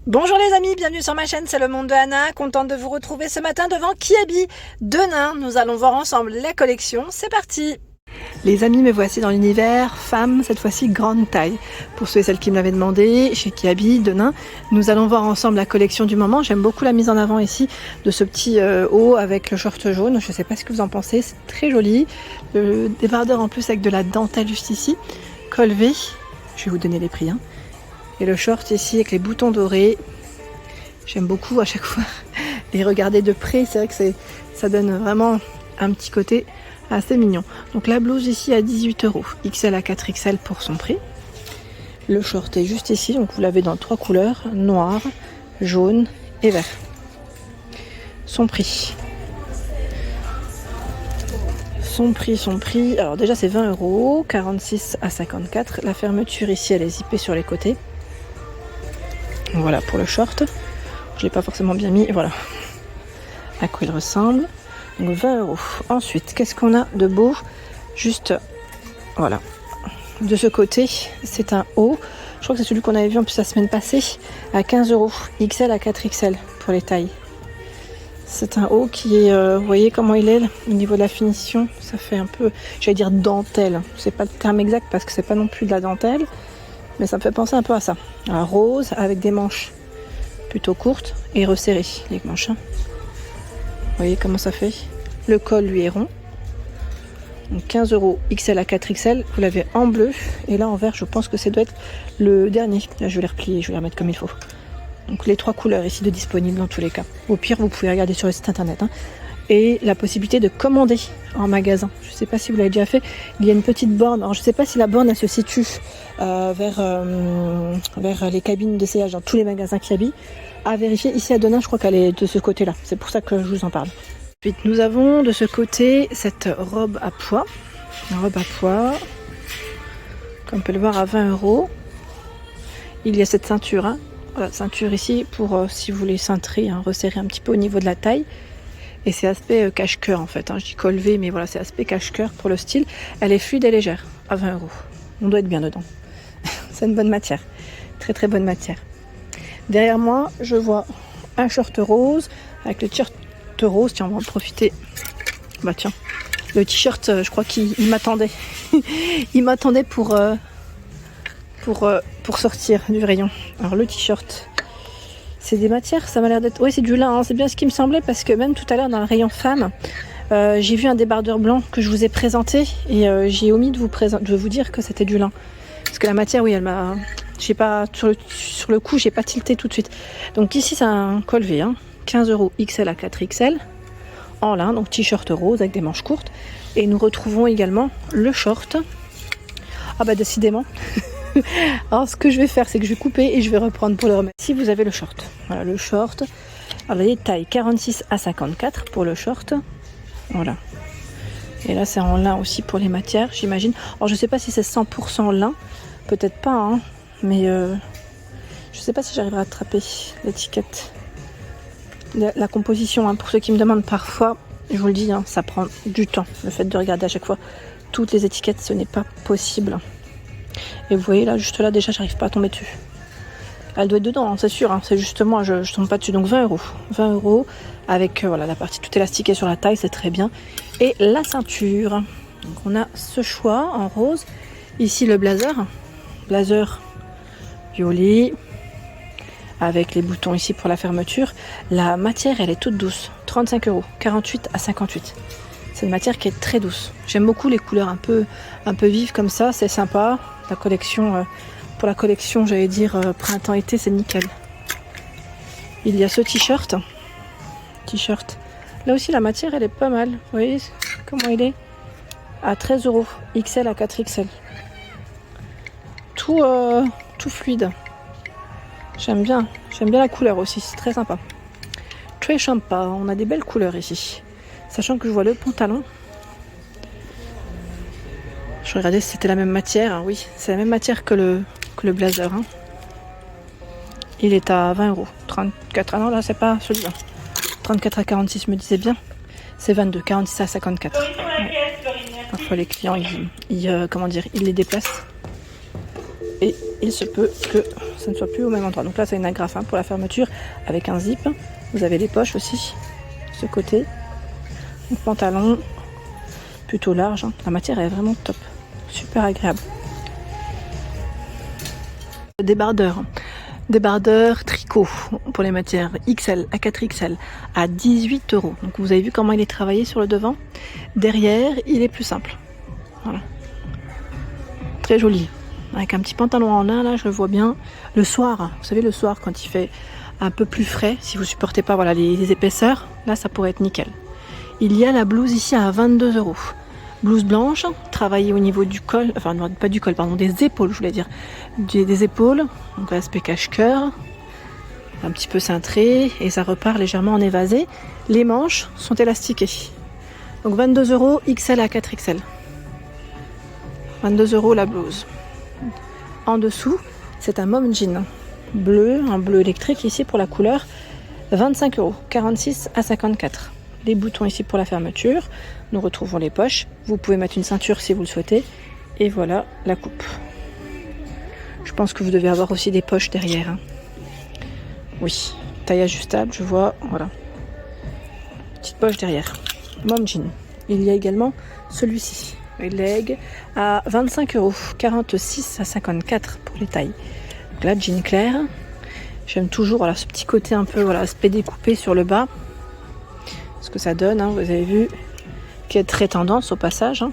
Bonjour les amis, bienvenue sur ma chaîne, c'est le monde de Anna, contente de vous retrouver ce matin devant Kiabi de Nain. Nous allons voir ensemble la collection, c'est parti. Les amis, me voici dans l'univers femme, cette fois-ci grande taille. Pour ceux et celles qui me l'avaient demandé, chez Kiabi de Nain, nous allons voir ensemble la collection du moment. J'aime beaucoup la mise en avant ici de ce petit haut avec le short jaune. Je ne sais pas ce que vous en pensez, c'est très joli. Le débardeur en plus avec de la dentelle juste ici, col V, je vais vous donner les prix. Et le short ici avec les boutons dorés. J'aime beaucoup à chaque fois les regarder de près. C'est vrai que ça donne vraiment un petit côté assez mignon. Donc la blouse ici à 18 €. XL à 4XL pour son prix. Le short est juste ici. Donc vous l'avez dans 3 couleurs. Noir, jaune et vert. Son prix. Son prix. Alors déjà c'est 20 €. 46 à 54. La fermeture ici elle est zippée sur les côtés. Voilà pour le short. Je l'ai pas forcément bien mis. Et voilà à quoi il ressemble. Donc 20 €. Ensuite, qu'est-ce qu'on a de beau? Juste, voilà. De ce côté, c'est un haut. Je crois que c'est celui qu'on avait vu en plus la semaine passée. À 15 €. XL à 4XL pour les tailles. C'est un haut qui est, vous voyez comment il est là, au niveau de la finition. Ça fait un peu, j'allais dire dentelle. C'est pas le terme exact parce que c'est pas non plus de la dentelle. Mais ça me fait penser un peu à ça. Un rose avec des manches plutôt courtes et resserrées, les manches. Vous voyez comment ça fait. Le col lui est rond. Donc 15 € XL à 4XL. Vous l'avez en bleu. Et là en vert, je pense que ça doit être le dernier. Là je vais les replier, je vais les remettre comme il faut. Donc les 3 couleurs ici de disponibles dans tous les cas. Au pire, vous pouvez regarder sur le site internet. Et la possibilité de commander en magasin. Je ne sais pas si vous l'avez déjà fait. Il y a une petite borne. Alors je ne sais pas si la borne elle se situe vers les cabines d'essayage dans tous les magasins Kiabi. À vérifier. Ici à Denain, je crois qu'elle est de ce côté-là. C'est pour ça que je vous en parle. Ensuite, nous avons de ce côté cette robe à pois. Une robe à pois. Comme on peut le voir à 20 €. Il y a cette ceinture. Voilà, ceinture ici pour si vous voulez cintrer, resserrer un petit peu au niveau de la taille. Et c'est aspect cache-cœur en fait. Je dis col V, mais voilà, c'est aspect cache-cœur pour le style. Elle est fluide et légère, à 20 €. On doit être bien dedans. C'est une bonne matière. Très très bonne matière. Derrière moi, je vois un short rose avec le t-shirt rose. Tiens, on va en profiter. Bah tiens, le t-shirt, je crois qu'il m'attendait. Il m'attendait pour sortir du rayon. Alors le t-shirt. C'est des matières, ça m'a l'air d'être... Oui, c'est du lin, c'est bien ce qui me semblait, parce que même tout à l'heure, dans le rayon femme, j'ai vu un débardeur blanc que je vous ai présenté, et j'ai omis de vous dire que c'était du lin. Parce que la matière, oui, elle m'a... J'ai pas... Sur le coup, j'ai pas tilté tout de suite. Donc ici, c'est un col V, 15 € XL à 4XL, en lin, donc t-shirt rose avec des manches courtes. Et nous retrouvons également le short. Ah bah décidément. Alors ce que je vais faire, c'est que je vais couper et je vais reprendre pour le remettre. Si vous avez le short, voilà le short. Alors les tailles 46 à 54 pour le short. Voilà. Et là c'est en lin aussi pour les matières, j'imagine. Alors je sais pas si c'est 100% lin, peut-être pas, mais je sais pas si j'arriverai à attraper l'étiquette, la composition. Pour ceux qui me demandent parfois, je vous le dis, ça prend du temps. Le fait de regarder à chaque fois toutes les étiquettes, ce n'est pas possible. Et vous voyez là, juste là, déjà, j'arrive pas à tomber dessus. Elle doit être dedans, c'est sûr. C'est juste moi, je tombe pas dessus. Donc 20 €. 20 € avec voilà, la partie toute élastiquée sur la taille, c'est très bien. Et la ceinture. Donc on a ce choix en rose. Ici le blazer. Blazer violet. Avec les boutons ici pour la fermeture. La matière, elle est toute douce. 35 €. 48 à 58. C'est une matière qui est très douce. J'aime beaucoup les couleurs un peu vives comme ça, c'est sympa. La collection, pour la collection, j'allais dire printemps-été, c'est nickel. Il y a ce t-shirt. Là aussi, la matière, elle est pas mal. Vous voyez comment il est? À 13 €. XL à 4XL. Tout fluide. J'aime bien la couleur aussi, c'est très sympa. Très sympa, on a des belles couleurs ici. Sachant que je vois le pantalon. Je regardais si c'était la même matière. Oui, c'est la même matière que le blazer. Il est à 20 €. 34. Ah non, là, c'est pas celui-là. 34 à 46, je me disais bien. C'est 22. 46 à 54. Parfois, les clients, ils les déplacent. Et il se peut que ça ne soit plus au même endroit. Donc là, c'est une agrafe pour la fermeture avec un zip. Vous avez les poches aussi, de ce côté. Donc, pantalon plutôt large. La matière est vraiment top. Super agréable. Débardeur. Débardeur tricot pour les matières XL à 4XL à 18 €. Donc vous avez vu comment il est travaillé sur le devant. Derrière, il est plus simple. Voilà. Très joli. Avec un petit pantalon en lin, là, je le vois bien. Le soir, vous savez, le soir, quand il fait un peu plus frais, si vous supportez pas voilà, les épaisseurs, là, ça pourrait être nickel. Il y a la blouse ici à 22 €. Blouse blanche, travaillée au niveau du col, enfin non, pas du col, pardon, des épaules, je voulais dire. Des épaules, donc aspect cache-cœur, un petit peu cintré, et ça repart légèrement en évasé. Les manches sont élastiquées. Donc 22 € XL à 4XL. 22 € la blouse. En dessous, c'est un mom jean bleu, un bleu électrique ici pour la couleur. 25 €, 46 à 54. Les boutons ici pour la fermeture. Nous retrouvons les poches. Vous pouvez mettre une ceinture si vous le souhaitez. Et voilà la coupe. Je pense que vous devez avoir aussi des poches derrière. Oui, taille ajustable, je vois. Voilà. Petite poche derrière. Mom jean. Il y a également celui-ci. Les legs à 25 €, 46 à 54 pour les tailles. Donc là, jean clair. J'aime toujours voilà, ce petit côté un peu voilà, aspect découpé sur le bas. Ce que ça donne, vous avez vu, qui est très tendance au passage.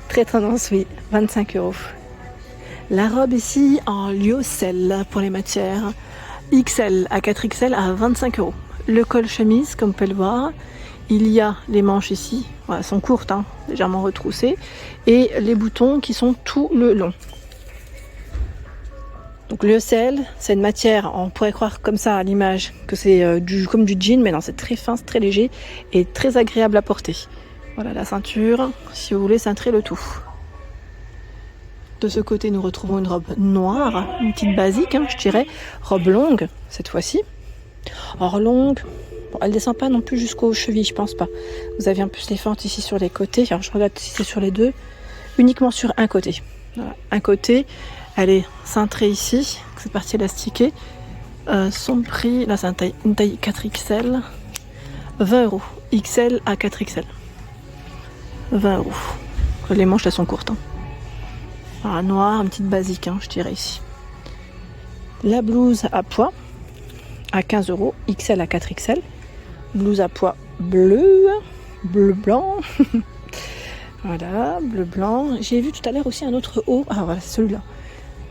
Très tendance, oui, 25 €. La robe ici en lyocell pour les matières. XL à 4XL à 25 €. Le col chemise, comme vous pouvez le voir. Il y a les manches ici, voilà, sont courtes, légèrement retroussées. Et les boutons qui sont tout le long. Donc le lyocell, c'est une matière, on pourrait croire comme ça à l'image que c'est comme du jean, mais non, c'est très fin, c'est très léger et très agréable à porter. Voilà la ceinture, si vous voulez cintrer le tout. De ce côté, nous retrouvons une robe noire, une petite basique, je dirais, robe longue cette fois-ci. Or longue, bon, elle descend pas non plus jusqu'aux chevilles, je pense pas. Vous avez un peu les fentes ici sur les côtés, alors je regarde si c'est sur les deux, uniquement sur un côté. Voilà, un côté. Elle est cintrée ici, cette partie élastiquée. Son prix, là c'est une taille 4XL, 20 €. XL à 4XL. 20 €. Les manches elles sont courtes. Voilà, noir, une petite basique, je dirais ici. La blouse à pois à 15 €, XL à 4XL. Blouse à pois bleu, bleu-blanc. Voilà, bleu-blanc. J'ai vu tout à l'heure aussi un autre haut. Ah voilà, c'est celui-là.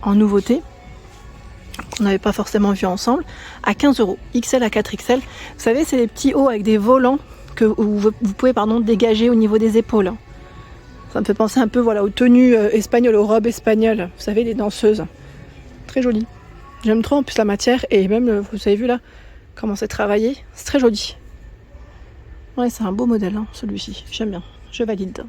En nouveauté, qu'on n'avait pas forcément vu ensemble, à 15 €, XL à 4XL. Vous savez, c'est les petits hauts avec des volants que vous pouvez dégager au niveau des épaules. Ça me fait penser un peu voilà, aux tenues espagnoles, aux robes espagnoles. Vous savez, les danseuses. Très joli. J'aime trop en plus la matière et même, vous avez vu là, comment c'est travaillé. C'est très joli. Ouais, c'est un beau modèle, celui-ci. J'aime bien. Je valide.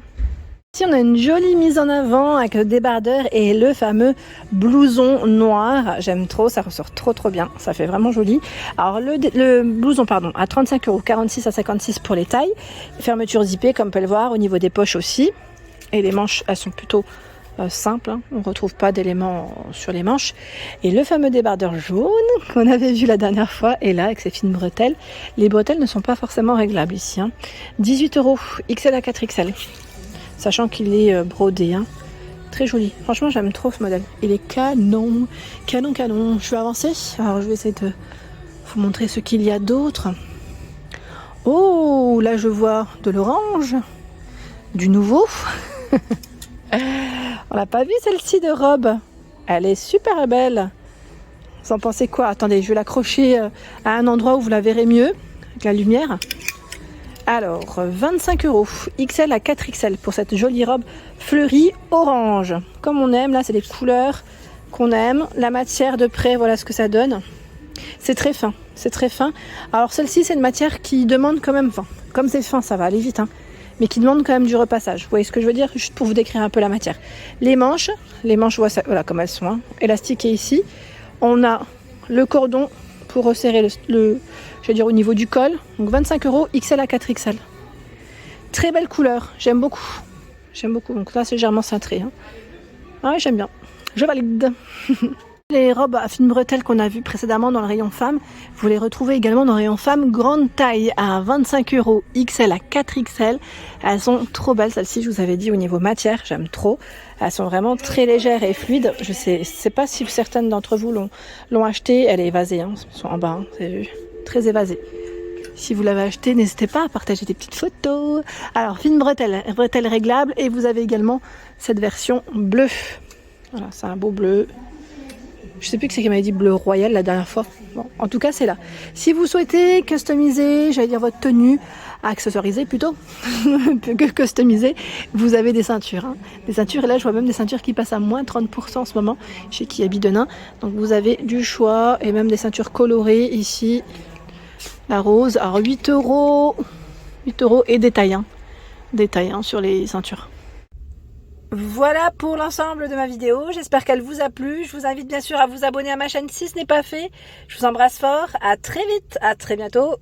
Ici, on a une jolie mise en avant avec le débardeur et le fameux blouson noir. J'aime trop, ça ressort trop bien. Ça fait vraiment joli. Alors, le blouson, à 35 €, 46 à 56 pour les tailles. Fermeture zippée, comme on peut le voir, au niveau des poches aussi. Et les manches, elles sont plutôt simples. On ne retrouve pas d'éléments sur les manches. Et le fameux débardeur jaune qu'on avait vu la dernière fois est là avec ses fines bretelles. Les bretelles ne sont pas forcément réglables ici. 18 €, XL à 4XL. Sachant qu'il est brodé. Très joli. Franchement, j'aime trop ce modèle. Il est canon. Canon. Je vais avancer. Alors, je vais essayer de vous montrer ce qu'il y a d'autre. Oh, là, je vois de l'orange. Du nouveau. On n'a pas vu celle-ci de robe. Elle est super belle. Vous en pensez quoi? Attendez, je vais l'accrocher à un endroit où vous la verrez mieux. Avec la lumière. Alors, 25 €, XL à 4XL pour cette jolie robe fleurie orange. Comme on aime, là, c'est les couleurs qu'on aime. La matière de près, voilà ce que ça donne. C'est très fin, Alors, celle-ci, c'est une matière qui demande quand même, comme c'est fin, ça va aller vite, mais qui demande quand même du repassage. Vous voyez ce que je veux dire? Juste pour vous décrire un peu la matière. Les manches, voilà comme elles sont, élastiquées ici. On a le cordon pour resserrer au niveau du col. Donc 25 €, XL à 4XL. Très belle couleur, j'aime beaucoup. Donc là, c'est légèrement cintré. Ah ouais, j'aime bien. Je valide. Les robes à fines bretelles qu'on a vues précédemment dans le rayon femmes, vous les retrouvez également dans le rayon femmes grande taille à 25 €, XL à 4XL. Elles sont trop belles, celles-ci, je vous avais dit au niveau matière, j'aime trop. Elles sont vraiment très légères et fluides. Je sais pas si certaines d'entre vous l'ont acheté. Elle est évasée, hein, elles sont en bas, hein, c'est vu, très évasée. Si vous l'avez acheté, n'hésitez pas à partager des petites photos. Alors, fines bretelles réglables, et vous avez également cette version bleue. Voilà, c'est un beau bleu. Je sais plus que c'est qui m'avait dit bleu royal la dernière fois. Bon, en tout cas, c'est là. Si vous souhaitez customiser, j'allais dire votre tenue, accessoriser plutôt, que customiser, vous avez des ceintures. Hein. Des ceintures, et là, je vois même des ceintures qui passent à moins 30% en ce moment chez Kiabi Denain. Donc, vous avez du choix et même des ceintures colorées ici. La rose, alors 8 €. 8 € et détail, hein. Détail hein, sur les ceintures. Voilà pour l'ensemble de ma vidéo, j'espère qu'elle vous a plu. Je vous invite bien sûr à vous abonner à ma chaîne si ce n'est pas fait. Je vous embrasse fort, à très vite, à très bientôt.